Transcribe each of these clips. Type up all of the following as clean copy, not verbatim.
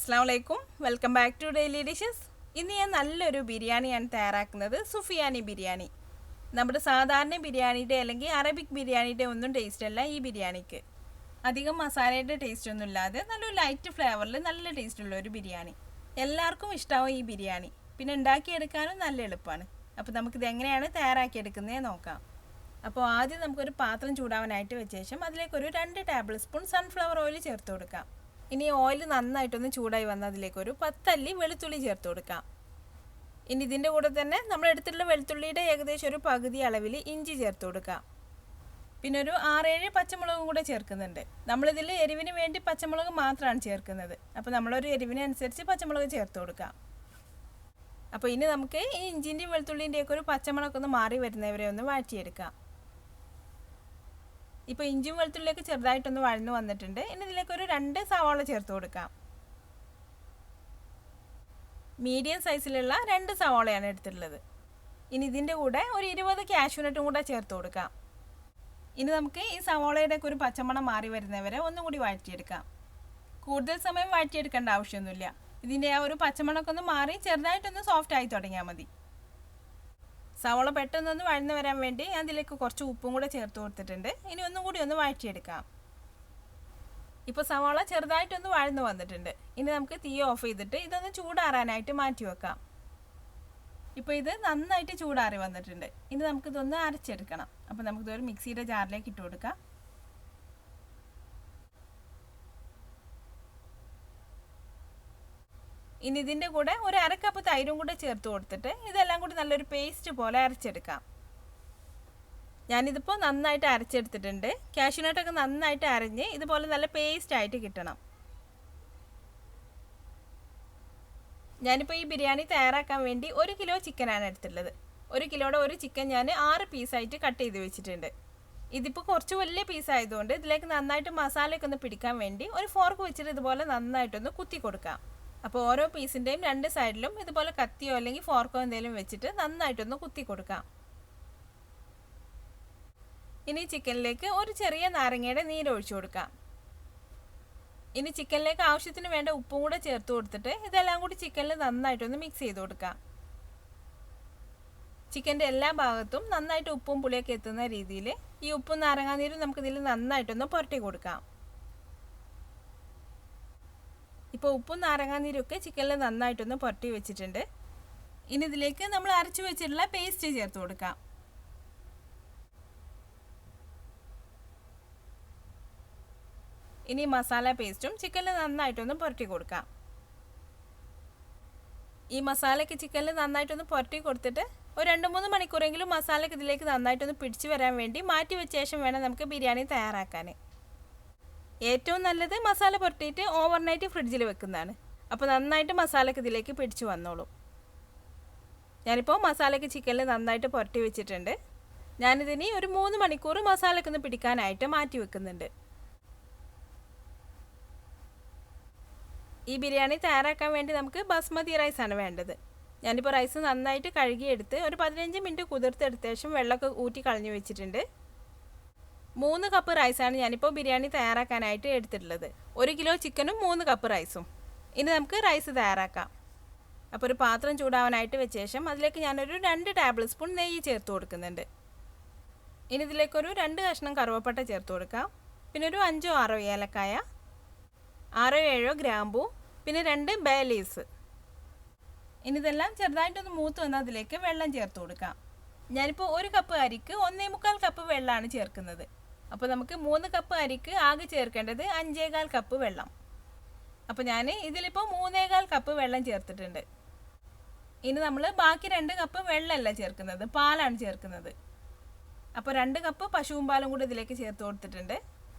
അസ്സലാമലൈക്കും, welcome back to daily dishes. ഇന്ന് ഞാൻ നല്ലൊരു ബിരിയാണിയാണ് തയ്യാറാക്കുന്നത്. സുഫിയാനി ബിരിയാണി. നമ്മുടെ സാധാരണ ബിരിയാണിയുടെ അല്ലെങ്കിൽ അറബിക് ബിരിയാണിയുടെ ഒന്നും ടേസ്റ്റ് അല്ല ഈ ബിരിയാണിക്ക്. അധികം മസാലയുടെ ടേസ്റ്റ് ഒന്നും ഇല്ലാതെ നല്ലൊരു ലൈറ്റ് ഫ്ലേവറിൽ നല്ല ടേസ്റ്റുള്ള ഒരു ബിരിയാണി. എല്ലാവർക്കും ഇഷ്ടമാവും ഈ ബിരിയാണി. പിന്നെ ഉണ്ടാക്കിയെടുക്കാനും നല്ല എളുപ്പമാണ്. അപ്പോൾ നമുക്കിത് എങ്ങനെയാണ് തയ്യാറാക്കിയെടുക്കുന്നത് നോക്കാം. അപ്പോൾ ആദ്യം നമുക്കൊരു പാത്രം ചൂടാവാനായിട്ട് വെച്ച ശേഷം അതിലേക്കൊരു 2 ടേബിൾ സ്പൂൺ സൺഫ്ലവർ ഓയിൽ ചേർത്ത് കൊടുക്കാം. ഇനി ഓയിൽ നന്നായിട്ടൊന്ന് ചൂടായി വന്നതിലേക്കൊരു 10 അല്ലി വെളുത്തുള്ളി ചേർത്ത് കൊടുക്കാം. ഇനി ഇതിൻ്റെ കൂടെ തന്നെ നമ്മൾ എടുത്തിട്ടുള്ള വെളുത്തുള്ളിയുടെ ഏകദേശം ഒരു പകുതി അളവിൽ ഇഞ്ചി ചേർത്ത് കൊടുക്കാം. പിന്നെ ഒരു 6-7 പച്ചമുളകും കൂടെ ചേർക്കുന്നുണ്ട്. നമ്മളിതിൽ എരിവിന് വേണ്ടി പച്ചമുളക് മാത്രമാണ് ചേർക്കുന്നത്. അപ്പോൾ നമ്മളൊരു എരിവിനനുസരിച്ച് പച്ചമുളക് ചേർത്ത് കൊടുക്കാം. അപ്പോൾ ഇനി നമുക്ക് ഈ ഇഞ്ചിൻ്റെയും വെളുത്തുള്ളിൻ്റെയൊക്കെ ഒരു പച്ചമുളകൊക്കെ ഒന്ന് മാറി വരുന്നവരെ ഒന്ന് വഴറ്റിയെടുക്കാം. ഇപ്പോൾ ഇഞ്ചിയും വെളുത്തുള്ളിയൊക്കെ ചെറുതായിട്ടൊന്ന് വഴന്നു വന്നിട്ടുണ്ട്. ഇനി ഇതിലേക്കൊരു 2 സവാള ചേർത്ത് കൊടുക്കാം. മീഡിയം സൈസിലുള്ള 2 സവാളയാണ് എടുത്തിട്ടുള്ളത്. ഇനി ഇതിൻ്റെ കൂടെ ഒരു 20 കാഷ്യൂനട്ടും കൂടെ ചേർത്ത് കൊടുക്കാം. ഇനി നമുക്ക് ഈ സവാളയുടെ ഒക്കെ ഒരു പച്ചമണം മാറി വരുന്നവരെ ഒന്നും കൂടി വഴറ്റിയെടുക്കാം. കൂടുതൽ സമയം വഴറ്റിയെടുക്കേണ്ട ആവശ്യമൊന്നുമില്ല. ഇതിൻ്റെ ആ ഒരു പച്ചമണമൊക്കെ ഒന്ന് മാറി ചെറുതായിട്ടൊന്ന് സോഫ്റ്റ് ആയി തുടങ്ങിയാൽ മതി. സവാള പെട്ടെന്നൊന്ന് വഴന്നു വരാൻ വേണ്ടി ഞാൻ ഇതിലേക്ക് കുറച്ച് ഉപ്പും കൂടെ ചേർത്ത് കൊടുത്തിട്ടുണ്ട്. ഇനി ഒന്നും കൂടി ഒന്ന് വഴറ്റിയെടുക്കാം. ഇപ്പോൾ സവാള ചെറുതായിട്ടൊന്ന് വഴന്നു വന്നിട്ടുണ്ട്. ഇനി നമുക്ക് തീ ഓഫ് ചെയ്തിട്ട് ഇതൊന്ന് ചൂടാറാനായിട്ട് മാറ്റി വെക്കാം. ഇപ്പോൾ ഇത് നന്നായിട്ട് ചൂടാറി വന്നിട്ടുണ്ട്. ഇനി നമുക്കിതൊന്ന് അരച്ചെടുക്കണം. അപ്പോൾ നമുക്കിതൊരു മിക്സിയുടെ ജാറിലേക്ക് ഇട്ട് കൊടുക്കാം. ഇനി ഇതിൻ്റെ കൂടെ ഒരു 1/2 കപ്പ് തൈരും കൂടെ ചേർത്ത് കൊടുത്തിട്ട് ഇതെല്ലാം കൂടി നല്ലൊരു പേസ്റ്റ് പോലെ അരച്ചെടുക്കാം. ഞാനിതിപ്പോൾ നന്നായിട്ട് അരച്ചെടുത്തിട്ടുണ്ട്. കാഷ്യൂനട്ടൊക്കെ നന്നായിട്ട് അരഞ്ഞ് ഇതുപോലെ നല്ല പേസ്റ്റ് ആയിട്ട് കിട്ടണം. ഞാനിപ്പോൾ ഈ ബിരിയാണി തയ്യാറാക്കാൻ വേണ്ടി 1 കിലോ ചിക്കനാണ് എടുത്തിട്ടുള്ളത്. 1 കിലോയുടെ ഒരു ചിക്കൻ ഞാൻ 6 പീസായിട്ട് കട്ട് ചെയ്ത് വെച്ചിട്ടുണ്ട്. ഇതിപ്പോൾ കുറച്ച് വലിയ പീസായതുകൊണ്ട് ഇതിലേക്ക് നന്നായിട്ട് മസാലയൊക്കെ ഒന്ന് പിടിക്കാൻ വേണ്ടി ഒരു ഫോർക്ക് വെച്ചിട്ട് ഇതുപോലെ നന്നായിട്ടൊന്ന് കുത്തി കൊടുക്കാം. അപ്പോൾ ഓരോ പീസിൻ്റെയും 2 സൈഡിലും ഇതുപോലെ കത്തിയോ അല്ലെങ്കിൽ ഫോർക്കോ എന്തെങ്കിലും വെച്ചിട്ട് നന്നായിട്ടൊന്ന് കുത്തി കൊടുക്കാം. ഇനി ചിക്കനിലേക്ക് ഒരു ചെറിയ നാരങ്ങയുടെ നീര് ഒഴിച്ചു കൊടുക്കാം. ഇനി ചിക്കനിലേക്ക് ആവശ്യത്തിന് വേണ്ട ഉപ്പും കൂടെ ചേർത്ത് കൊടുത്തിട്ട് ഇതെല്ലാം കൂടി ചിക്കനിൽ നന്നായിട്ടൊന്ന് മിക്സ് ചെയ്ത് കൊടുക്കാം. ചിക്കൻ്റെ എല്ലാ ഭാഗത്തും നന്നായിട്ട് ഉപ്പും പുളിയൊക്കെ എത്തുന്ന രീതിയിൽ ഈ ഉപ്പും നാരങ്ങാനീരും നമുക്കിതിൽ നന്നായിട്ടൊന്ന് പുരട്ടി കൊടുക്കാം. ഇപ്പോൾ ഉപ്പും നാരങ്ങാനീരൊക്കെ ചിക്കനിൽ നന്നായിട്ടൊന്ന് പുരട്ടി വെച്ചിട്ടുണ്ട്. ഇനി ഇതിലേക്ക് നമ്മൾ അരച്ചു വെച്ചിട്ടുള്ള പേസ്റ്റ് ചേർത്ത് കൊടുക്കാം. ഇനി മസാല പേസ്റ്റും ചിക്കനിൽ നന്നായിട്ടൊന്ന് പുരട്ടി കൊടുക്കാം. ഈ മസാലയ്ക്ക് ചിക്കനിൽ നന്നായിട്ടൊന്ന് പുരട്ടി കൊടുത്തിട്ട് ഒരു 2-3 മണിക്കൂറെങ്കിലും മസാലയ്ക്ക് ഇതിലേക്ക് നന്നായിട്ടൊന്ന് പിടിച്ചു വരാൻ വേണ്ടി മാറ്റി വെച്ച ശേഷം വേണം നമുക്ക് ബിരിയാണി തയ്യാറാക്കാൻ. ഏറ്റവും നല്ലത് മസാല പുരട്ടിയിട്ട് ഓവർനൈറ്റ് ഫ്രിഡ്ജിൽ വെക്കുന്നതാണ്. അപ്പോൾ നന്നായിട്ട് മസാലയ്ക്ക് ഇതിലേക്ക് പിടിച്ചു വന്നോളും. ഞാനിപ്പോൾ മസാലയ്ക്ക് ചിക്കനിൽ നന്നായിട്ട് പുരട്ടി വെച്ചിട്ടുണ്ട്. ഞാനിതിന് ഒരു 3 മണിക്കൂർ മസാലയ്ക്ക് ഒന്ന് പിടിക്കാനായിട്ട് മാറ്റി വെക്കുന്നുണ്ട്. ഈ ബിരിയാണി തയ്യാറാക്കാൻ വേണ്ടി നമുക്ക് ബസ്മതി റൈസാണ് വേണ്ടത്. ഞാനിപ്പോൾ റൈസ് നന്നായിട്ട് കഴുകിയെടുത്ത് ഒരു 15 മിനിറ്റ് കുതിർത്തെടുത്ത ശേഷം വെള്ളമൊക്കെ ഊറ്റി കളഞ്ഞു വെച്ചിട്ടുണ്ട്. 3 കപ്പ് റൈസാണ് ഞാനിപ്പോൾ ബിരിയാണി തയ്യാറാക്കാനായിട്ട് എടുത്തിട്ടുള്ളത്. 1 കിലോ ചിക്കനും 3 കപ്പ് റൈസും. ഇനി നമുക്ക് റൈസ് തയ്യാറാക്കാം. അപ്പോൾ ഒരു പാത്രം ചൂടാവാനായിട്ട് വെച്ച ശേഷം അതിലേക്ക് ഞാനൊരു 2 ടേബിൾ സ്പൂൺ നെയ്യ് ചേർത്ത് കൊടുക്കുന്നുണ്ട്. ഇനി ഇതിലേക്കൊരു 2 കഷ്ണം കറുവപ്പട്ട ചേർത്ത് കൊടുക്കാം. പിന്നെ ഒരു 5-6 ഏലക്കായ, 6-7 ഗ്രാമ്പൂ, പിന്നെ 2 ബേ ലീവ്സ്. ഇനി ഇതെല്ലാം ചെറുതായിട്ടൊന്ന് മൂത്ത് വന്നാൽ അതിലേക്ക് വെള്ളം ചേർത്ത് കൊടുക്കാം. ഞാനിപ്പോൾ 1 കപ്പ് അരിക്ക് 1.25 കപ്പ് വെള്ളമാണ് ചേർക്കുന്നത്. അപ്പോൾ നമുക്ക് 3 കപ്പ് അരിക്ക് ആകെ ചേർക്കേണ്ടത് 5.25 കപ്പ് വെള്ളം. അപ്പോൾ ഞാൻ ഇതിലിപ്പോൾ 3.25 കപ്പ് വെള്ളം ചേർത്തിട്ടുണ്ട്. ഇനി നമ്മൾ ബാക്കി 2 കപ്പ് വെള്ളമല്ല ചേർക്കുന്നത്, പാലാണ് ചേർക്കുന്നത്. അപ്പോൾ 2 കപ്പ് പശുവും പാലും കൂടി ഇതിലേക്ക് ചേർത്ത് കൊടുത്തിട്ടുണ്ട്.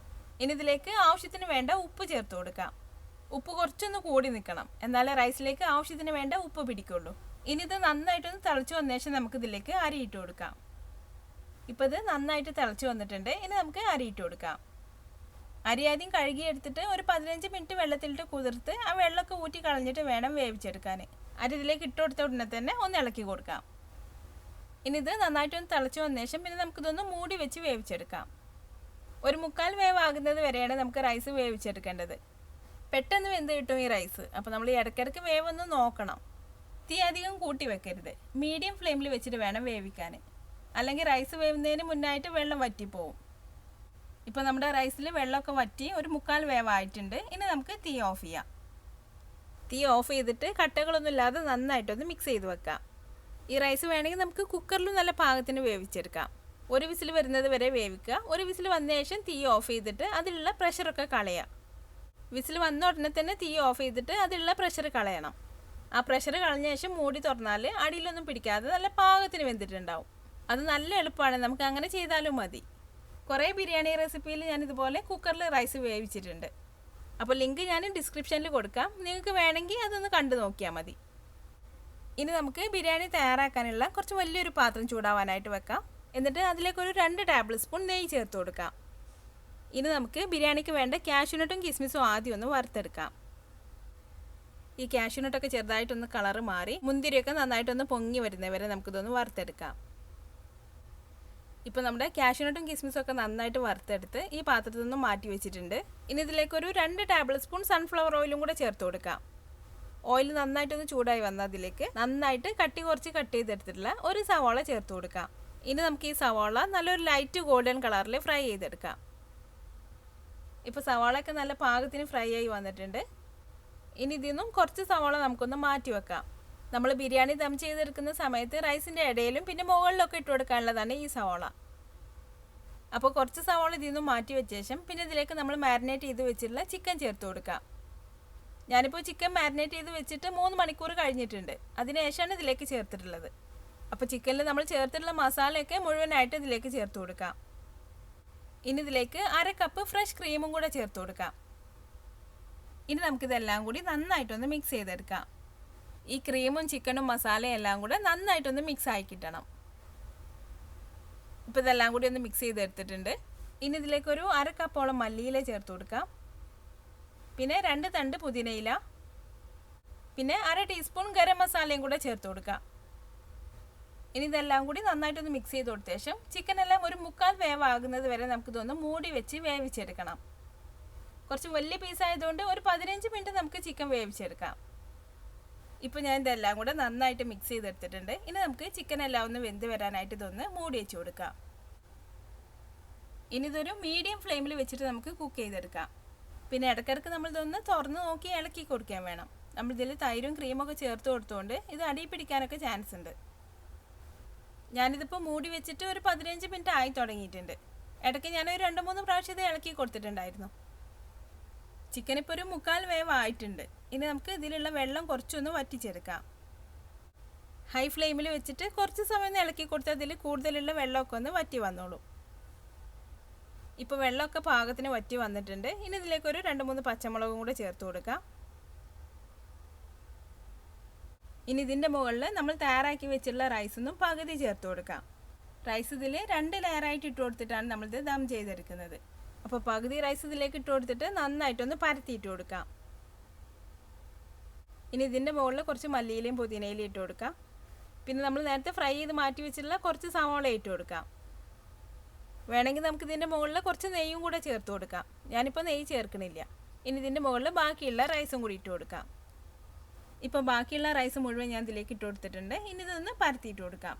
ഇനി ഇതിലേക്ക് ആവശ്യത്തിന് വേണ്ട ഉപ്പ് ചേർത്ത് കൊടുക്കാം. ഉപ്പ് കുറച്ചൊന്ന് കൂടി നിൽക്കണം, എന്നാലേ റൈസിലേക്ക് ആവശ്യത്തിന് വേണ്ട ഉപ്പ് പിടിക്കുള്ളൂ. ഇനി ഇത് നന്നായിട്ടൊന്ന് തിളച്ച് വന്ന ശേഷം നമുക്കിതിലേക്ക് അരി ഇട്ട് കൊടുക്കാം. ഇപ്പോൾ ഇത് നന്നായിട്ട് തിളച്ച് വന്നിട്ടുണ്ട്. ഇനി നമുക്ക് അരി ഇട്ട് കൊടുക്കാം. അരി ആദ്യം കഴുകിയെടുത്തിട്ട് ഒരു 15 മിനിറ്റ് വെള്ളത്തിലിട്ട് കുതിർത്ത് ആ വെള്ളമൊക്കെ ഊറ്റി കളഞ്ഞിട്ട് വേണം വേവിച്ചെടുക്കാൻ. അരി ഇതിലേക്ക് ഇട്ട് കൊടുത്ത ഉടനെ തന്നെ ഒന്ന് ഇളക്കി കൊടുക്കാം. ഇനി ഇത് നന്നായിട്ടൊന്ന് തിളച്ച് വന്ന ശേഷം പിന്നെ നമുക്കിതൊന്ന് മൂടി വെച്ച് വേവിച്ചെടുക്കാം. ഒരു 3/4 വേവാകുന്നത് വരെയാണ് നമുക്ക് റൈസ് വേവിച്ചെടുക്കേണ്ടത്. പെട്ടെന്ന് വെന്ത് കിട്ടും ഈ റൈസ്. അപ്പോൾ നമ്മൾ ഇടയ്ക്കിടയ്ക്ക് വേവൊന്ന് നോക്കണം. തീ അധികം കൂട്ടി വെക്കരുത്. മീഡിയം ഫ്ലെയിമിൽ വെച്ചിട്ട് വേണം വേവിക്കാൻ. അല്ലെങ്കിൽ റൈസ് വേവുന്നതിന് മുന്നായിട്ട് വെള്ളം വറ്റിപ്പോവും. ഇപ്പോൾ നമ്മുടെ റൈസിൽ വെള്ളമൊക്കെ വറ്റി ഒരു 1/4 വേവായിട്ടുണ്ട്. ഇനി നമുക്ക് തീ ഓഫ് ചെയ്യാം. തീ ഓഫ് ചെയ്തിട്ട് കട്ടകളൊന്നും ഇല്ലാതെ നന്നായിട്ടൊന്ന് മിക്സ് ചെയ്ത് വെക്കാം. ഈ റൈസ് വേണമെങ്കിൽ നമുക്ക് കുക്കറിലും നല്ല പാകത്തിന് വേവിച്ചെടുക്കാം. ഒരു വിസിൽ വരുന്നത് വരെ വേവിക്കുക. ഒരു വിസിൽ വന്ന ശേഷം തീ ഓഫ് ചെയ്തിട്ട് അതിലുള്ള പ്രഷറൊക്കെ കളയാം. വിസിൽ വന്ന ഉടനെ തന്നെ തീ ഓഫ് ചെയ്തിട്ട് അതിലുള്ള പ്രഷർ കളയണം. ആ പ്രഷർ കളഞ്ഞ ശേഷം മൂടി തുറന്നാൽ അടിയിലൊന്നും പിടിക്കാതെ നല്ല പാകത്തിന് വെന്തിട്ടുണ്ടാവും. അത് നല്ല എളുപ്പമാണ്. നമുക്ക് അങ്ങനെ ചെയ്താലും മതി. കുറേ ബിരിയാണി റെസിപ്പിയിൽ ഞാൻ ഇതുപോലെ കുക്കറിൽ റൈസ് വേവിച്ചിട്ടുണ്ട്. അപ്പോൾ ലിങ്ക് ഞാൻ ഡിസ്ക്രിപ്ഷനിൽ കൊടുക്കാം. നിങ്ങൾക്ക് വേണമെങ്കിൽ അതൊന്ന് കണ്ടു നോക്കിയാൽ മതി. ഇനി നമുക്ക് ബിരിയാണി തയ്യാറാക്കാനുള്ള കുറച്ച് വലിയൊരു പാത്രം ചൂടാവാനായിട്ട് വെക്കാം. എന്നിട്ട് അതിലേക്ക് ഒരു 2 ടേബിൾ സ്പൂൺ നെയ്യ് ചേർത്ത് കൊടുക്കാം. ഇനി നമുക്ക് ബിരിയാണിക്ക് വേണ്ട കാഷ്യൂനട്ടും കിസ്മിസും ആദ്യം ഒന്ന് വറുത്തെടുക്കാം. ഈ കാഷ്യൂനട്ടൊക്കെ ചെറുതായിട്ടൊന്ന് കളറ് മാറി മുന്തിരിയൊക്കെ നന്നായിട്ടൊന്ന് പൊങ്ങി വരുന്നവരെ നമുക്കിതൊന്ന് വറുത്തെടുക്കാം. ഇപ്പോൾ നമ്മുടെ കാഷ്യൂനട്ടും കിസ്മിസും ഒക്കെ നന്നായിട്ട് വറുത്തെടുത്ത് ഈ പാത്രത്തിൽ നിന്നും മാറ്റി വെച്ചിട്ടുണ്ട്. ഇനി ഇതിലേക്കൊരു 2 ടേബിൾ സ്പൂൺ സൺഫ്ലവർ ഓയിലും കൂടെ ചേർത്ത് കൊടുക്കാം. ഓയിൽ നന്നായിട്ടൊന്ന് ചൂടായി വന്നാൽ അതിലേക്ക് നന്നായിട്ട് കുറച്ച് കട്ട് ചെയ്തെടുത്തിട്ടുള്ള ഒരു സവാള ചേർത്ത് കൊടുക്കാം. ഇനി നമുക്ക് ഈ സവാള നല്ലൊരു ലൈറ്റ് ഗോൾഡൻ കളറിൽ ഫ്രൈ ചെയ്തെടുക്കാം. ഇപ്പോൾ സവാളയൊക്കെ നല്ല പാകത്തിന് ഫ്രൈ ആയി വന്നിട്ടുണ്ട്. ഇനി ഇതിൽ നിന്നും കുറച്ച് സവാള നമുക്കൊന്ന് മാറ്റി വെക്കാം. നമ്മൾ ബിരിയാണി ദം ചെയ്തെടുക്കുന്ന സമയത്ത് റൈസിൻ്റെ ഇടയിലും പിന്നെ മുകളിലൊക്കെ ഇട്ട് കൊടുക്കാനുള്ളതാണ് ഈ സവാള. അപ്പോൾ കുറച്ച് സവാള ഇതിൽ നിന്നും മാറ്റി വെച്ച ശേഷം പിന്നെ ഇതിലേക്ക് നമ്മൾ മാരിനേറ്റ് ചെയ്ത് വെച്ചിട്ടുള്ള ചിക്കൻ ചേർത്ത് കൊടുക്കാം. ഞാനിപ്പോൾ ചിക്കൻ മാരിനേറ്റ് ചെയ്ത് വെച്ചിട്ട് 3 മണിക്കൂർ കഴിഞ്ഞിട്ടുണ്ട്. അതിനുശേഷമാണ് ഇതിലേക്ക് ചേർത്തിട്ടുള്ളത്. അപ്പോൾ ചിക്കനിൽ നമ്മൾ ചേർത്തിട്ടുള്ള മസാലയൊക്കെ മുഴുവനായിട്ട് ഇതിലേക്ക് ചേർത്ത് കൊടുക്കാം. ഇനി ഇതിലേക്ക് 1/2 കപ്പ് ഫ്രഷ് ക്രീമും കൂടെ ചേർത്ത് കൊടുക്കാം. ഇനി നമുക്കിതെല്ലാം കൂടി നന്നായിട്ടൊന്ന് മിക്സ് ചെയ്തെടുക്കാം. ഈ ക്രീമും ചിക്കനും മസാലയും എല്ലാം കൂടെ നന്നായിട്ടൊന്ന് മിക്സ് ആയി കിട്ടണം. ഇപ്പോൾ ഇതെല്ലാം കൂടി ഒന്ന് മിക്സ് ചെയ്തെടുത്തിട്ടുണ്ട്. ഇനി ഇതിലേക്കൊരു 1/2 കപ്പോളം മല്ലിയില ചേർത്ത് കൊടുക്കാം. പിന്നെ 2 തണ്ട് പുതിനയില, പിന്നെ 1/2 ടീസ്പൂൺ ഗരം മസാലയും കൂടെ ചേർത്ത് കൊടുക്കാം. ഇനി ഇതെല്ലാം കൂടി നന്നായിട്ടൊന്ന് മിക്സ് ചെയ്ത് കൊടുത്ത ശേഷം ചിക്കനെല്ലാം ഒരു 1/4 വേവാകുന്നത് വരെ നമുക്കിതൊന്ന് മൂടി വെച്ച് വേവിച്ചെടുക്കണം. കുറച്ച് വലിയ പീസായതുകൊണ്ട് ഒരു 15 മിനിറ്റ് നമുക്ക് ചിക്കൻ വേവിച്ചെടുക്കാം. ഇപ്പോൾ ഞാൻ ഇതെല്ലാം കൂടെ നന്നായിട്ട് മിക്സ് ചെയ്തെടുത്തിട്ടുണ്ട്. ഇനി നമുക്ക് ചിക്കൻ എല്ലാം ഒന്ന് വെന്ത് വരാനായിട്ട് ഇതൊന്ന് മൂടി വെച്ച് കൊടുക്കാം. ഇനി ഇതൊരു മീഡിയം ഫ്ലെയിമിൽ വെച്ചിട്ട് നമുക്ക് കുക്ക് ചെയ്തെടുക്കാം. പിന്നെ ഇടയ്ക്കിടയ്ക്ക് നമ്മളിതൊന്ന് തുറന്ന് നോക്കി ഇളക്കി കൊടുക്കാൻ വേണം. നമ്മളിതിൽ തൈരും ക്രീമൊക്കെ ചേർത്ത് കൊടുത്തുകൊണ്ട് ഇത് അടി പിടിക്കാനൊക്കെ ചാൻസ് ഉണ്ട്. ഞാനിതിപ്പോൾ മൂടി വെച്ചിട്ട് ഒരു 15 മിനിറ്റ് ആയി തുടങ്ങിയിട്ടുണ്ട്. ഇടയ്ക്ക് ഞാനൊരു 2-3 പ്രാവശ്യം ഇത് ഇളക്കി കൊടുത്തിട്ടുണ്ടായിരുന്നു. ചിക്കൻ ഇപ്പോൾ ഒരു 1/4 വേവ് ആയിട്ടുണ്ട്. ഇനി നമുക്ക് ഇതിലുള്ള വെള്ളം കുറച്ചൊന്ന് വറ്റിച്ചെടുക്കാം. ഹൈ ഫ്ലെയിമിൽ വെച്ചിട്ട് കുറച്ച് സമയം ഒന്ന് ഇളക്കി കൊടുത്താൽ അതിൽ കൂടുതലുള്ള വെള്ളമൊക്കെ ഒന്ന് വറ്റി വന്നോളൂ. ഇപ്പോൾ വെള്ളമൊക്കെ പാകത്തിന് വറ്റി വന്നിട്ടുണ്ട്. ഇനി ഇതിലേക്കൊരു 2-3 പച്ചമുളകും കൂടെ ചേർത്ത് കൊടുക്കാം. ഇനി ഇതിൻ്റെ മുകളിൽ നമ്മൾ തയ്യാറാക്കി വെച്ചിട്ടുള്ള റൈസൊന്നും പകുതി ചേർത്ത് കൊടുക്കാം. റൈസ് ഇതിൽ 2 ലെയറായിട്ട് ഇട്ട് കൊടുത്തിട്ടാണ് നമ്മളിത് ദം ചെയ്തെടുക്കുന്നത്. അപ്പോൾ പകുതി റൈസ് ഇതിലേക്ക് ഇട്ട് കൊടുത്തിട്ട് നന്നായിട്ടൊന്ന് പരത്തിയിട്ട് കൊടുക്കാം. ഇനി ഇതിൻ്റെ മുകളിൽ കുറച്ച് മല്ലിയിലയും പുതിനയിലയും ഇട്ട് കൊടുക്കാം. പിന്നെ നമ്മൾ നേരത്തെ ഫ്രൈ ചെയ്ത് മാറ്റി വെച്ചിട്ടുള്ള കുറച്ച് സവാള ഇട്ട് കൊടുക്കാം. വേണമെങ്കിൽ നമുക്ക് ഇതിൻ്റെ മുകളിൽ കുറച്ച് നെയ്യും കൂടെ ചേർത്ത് കൊടുക്കാം. ഞാനിപ്പോൾ നെയ്യ് ചേർക്കണില്ല. ഇനി ഇതിൻ്റെ മുകളിൽ ബാക്കിയുള്ള റൈസും കൂടി ഇട്ട് കൊടുക്കാം. ഇപ്പോൾ ബാക്കിയുള്ള റൈസ് മുഴുവൻ ഞാൻ ഇതിലേക്ക് ഇട്ട് കൊടുത്തിട്ടുണ്ട്. ഇനി ഇതൊന്ന് പരത്തിയിട്ട് കൊടുക്കാം.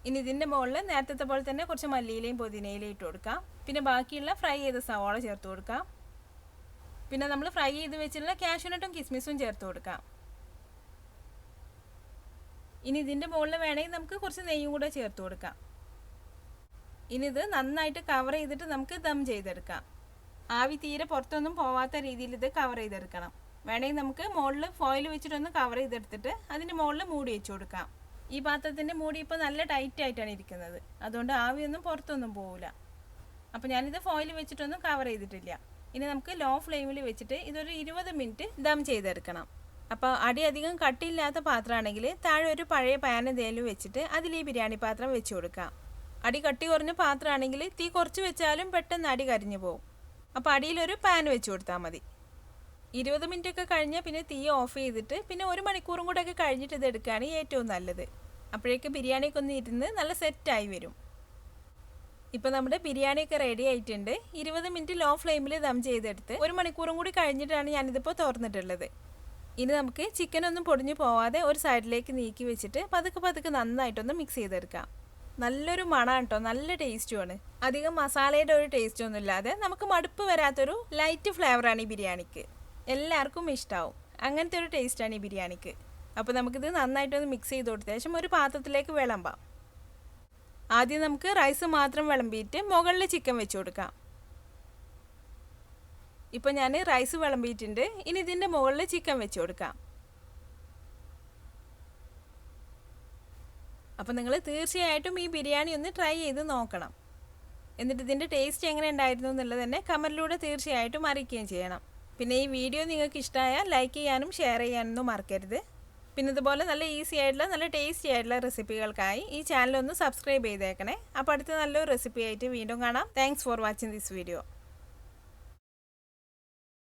ഇനി ഇതിൻ്റെ മുകളിൽ നേരത്തെ പോലെ തന്നെ കുറച്ച് മല്ലിയിലയും പുതിനയിലയും ഇട്ട് കൊടുക്കാം. പിന്നെ ബാക്കിയുള്ള ഫ്രൈ ചെയ്ത സവാള ചേർത്ത് കൊടുക്കാം. പിന്നെ നമ്മൾ ഫ്രൈ ചെയ്ത് വെച്ചിട്ടുള്ള കാഷ്യൂനട്ടും കിസ്മിസും ചേർത്ത് കൊടുക്കാം. ഇനി ഇതിൻ്റെ മുകളിൽ വേണമെങ്കിൽ നമുക്ക് കുറച്ച് നെയ്യും കൂടെ ചേർത്ത് കൊടുക്കാം. ഇനി ഇത് നന്നായിട്ട് കവർ ചെയ്തിട്ട് നമുക്ക് ദം ചെയ്തെടുക്കാം. ആവി തീരെ പുറത്തൊന്നും പോവാത്ത രീതിയിൽ ഇത് കവർ ചെയ്തെടുക്കണം. വേണമെങ്കിൽ നമുക്ക് മുകളിൽ ഫോയിൽ വെച്ചിട്ടൊന്ന് കവർ ചെയ്തെടുത്തിട്ട് അതിൻ്റെ മുകളിൽ മൂടി വെച്ച് കൊടുക്കാം. ഈ പാത്രത്തിൻ്റെ മൂടി ഇപ്പോൾ നല്ല ടൈറ്റ് ആയിട്ടാണ് ഇരിക്കുന്നത്. അതുകൊണ്ട് ആവിയൊന്നും പുറത്തൊന്നും പോവില്ല. അപ്പോൾ ഞാനിത് ഫോയിൽ വെച്ചിട്ടൊന്നും കവർ ചെയ്തിട്ടില്ല. ഇനി നമുക്ക് ലോ ഫ്ലെയിമിൽ വെച്ചിട്ട് ഇതൊരു 20 മിനിറ്റ് ദം ചെയ്തെടുക്കണം. അപ്പോൾ അടി അധികം കട്ടിയില്ലാത്ത പാത്രമാണെങ്കിൽ താഴെ ഒരു പഴയ പാൻ എന്തെങ്കിലും വെച്ചിട്ട് അതിൽ ഈ ബിരിയാണി പാത്രം വെച്ച് കൊടുക്കാം. അടി കട്ടി കുറഞ്ഞ പാത്രമാണെങ്കിൽ തീ കുറച്ച് വെച്ചാലും പെട്ടെന്ന് അടി കരിഞ്ഞു പോകും. അപ്പോൾ അടിയിലൊരു പാൻ വെച്ച് കൊടുത്താൽ മതി. 20 മിനിറ്റൊക്കെ കഴിഞ്ഞാൽ പിന്നെ തീ ഓഫ് ചെയ്തിട്ട് പിന്നെ 1 മണിക്കൂറും കൂടെ ഒക്കെ കഴിഞ്ഞിട്ട് ഇത് എടുക്കുകയാണ് ഏറ്റവും നല്ലത്. അപ്പോഴേക്ക് ബിരിയാണിയൊക്കെ ഒന്ന് ഇരുന്ന് നല്ല സെറ്റായി വരും. ഇപ്പോൾ നമ്മുടെ ബിരിയാണിയൊക്കെ റെഡി ആയിട്ടുണ്ട്. 20 മിനിറ്റ് ലോ ഫ്ലെയിമിൽ ദം ചെയ്തെടുത്ത് 1 മണിക്കൂറും കൂടി കഴിഞ്ഞിട്ടാണ് ഞാനിതിപ്പോൾ തുറന്നിട്ടുള്ളത്. ഇനി നമുക്ക് ചിക്കൻ ഒന്നും പൊടിഞ്ഞു പോവാതെ ഒരു സൈഡിലേക്ക് നീക്കി വെച്ചിട്ട് പതുക്കെ നന്നായിട്ടൊന്ന് മിക്സ് ചെയ്തെടുക്കാം. നല്ലൊരു മണമാണ് കേട്ടോ, നല്ല ടേസ്റ്റുമാണ്. അധികം മസാലയുടെ ഒരു ടേസ്റ്റ് ഒന്നും ഇല്ലാതെ നമുക്ക് മടുപ്പ് വരാത്തൊരു ലൈറ്റ് ഫ്ലേവറാണ് ഈ ബിരിയാണിക്ക്. എല്ലാവർക്കും ഇഷ്ടമാവും. അങ്ങനത്തെ ഒരു ടേസ്റ്റാണ് ഈ ബിരിയാണിക്ക്. അപ്പോൾ നമുക്കിത് നന്നായിട്ടൊന്ന് മിക്സ് ചെയ്ത് കൊടുത്ത ശേഷം ഒരു പാത്രത്തിലേക്ക് വിളമ്പാം. ആദ്യം നമുക്ക് റൈസ് മാത്രം വിളമ്പിയിട്ട് മുകളിൽ ചിക്കൻ വെച്ച് കൊടുക്കാം. ഇപ്പോൾ ഞാൻ റൈസ് വിളമ്പിയിട്ടുണ്ട്. ഇനി ഇതിൻ്റെ മുകളിൽ ചിക്കൻ വെച്ച് കൊടുക്കാം. അപ്പോൾ നിങ്ങൾ തീർച്ചയായിട്ടും ഈ ബിരിയാണി ഒന്ന് ട്രൈ ചെയ്ത് നോക്കണം. എന്നിട്ട് ഇതിൻ്റെ ടേസ്റ്റ് എങ്ങനെ ഉണ്ടായിരുന്നു എന്നുള്ളത് തന്നെ കമൻറ്റിലൂടെ തീർച്ചയായിട്ടും അറിയിക്കുകയും ചെയ്യണം. പിന്നെ ഈ വീഡിയോ നിങ്ങൾക്ക് ഇഷ്ടമായാൽ ലൈക്ക് ചെയ്യാനും ഷെയർ ചെയ്യാനൊന്നും മറക്കരുത്. പിന്നെ ഇതുപോലെ നല്ല ഈസി ആയിട്ടുള്ള നല്ല ടേസ്റ്റി ആയിട്ടുള്ള റെസിപ്പികൾക്കായി ഈ ചാനൽ ഒന്ന് സബ്സ്ക്രൈബ് ചെയ്തേക്കണേ. അപ്പോൾ അടുത്ത നല്ലൊരു റെസിപ്പി ആയിട്ട് വീണ്ടും കാണാം. Thanks for watching this video.